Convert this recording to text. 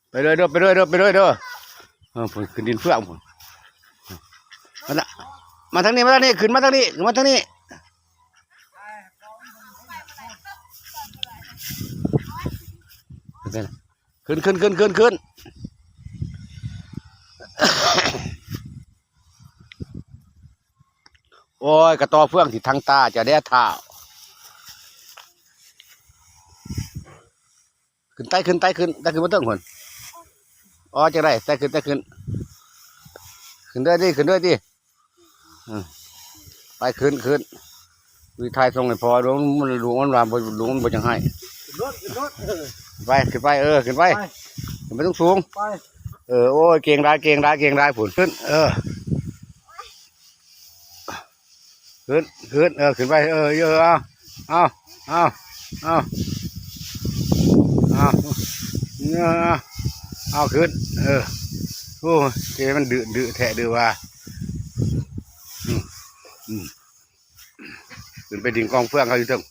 ไปเลยเด้อไปเลยเด้อไปเลยเด้อผมขึ้นดินเฟื่องผมมาละมาทางนี้มาทางนี้ขึ้นมาทางนี้มาทางนี้ขึ้นโอ้ยกระตอเฟื่องที่ทางตาจะได้เท้าขึ้นมาเติ้งคนอ๋อจะได้ขึ้นด้วยดิไปขึ้นวิทายทรงให้พอหลวงมันวางหลวงมันบ่จังให้ขึ้นไปขึ้นไปต้องสูงโอ้ยเก่งได้ผุนขึ้นขึ้นไปเอาขึ้นโอ้เจมันดื้อแทะดื้อว่าขึ้นไปดิ่งกองเฟื่องเขาอยู่ตรง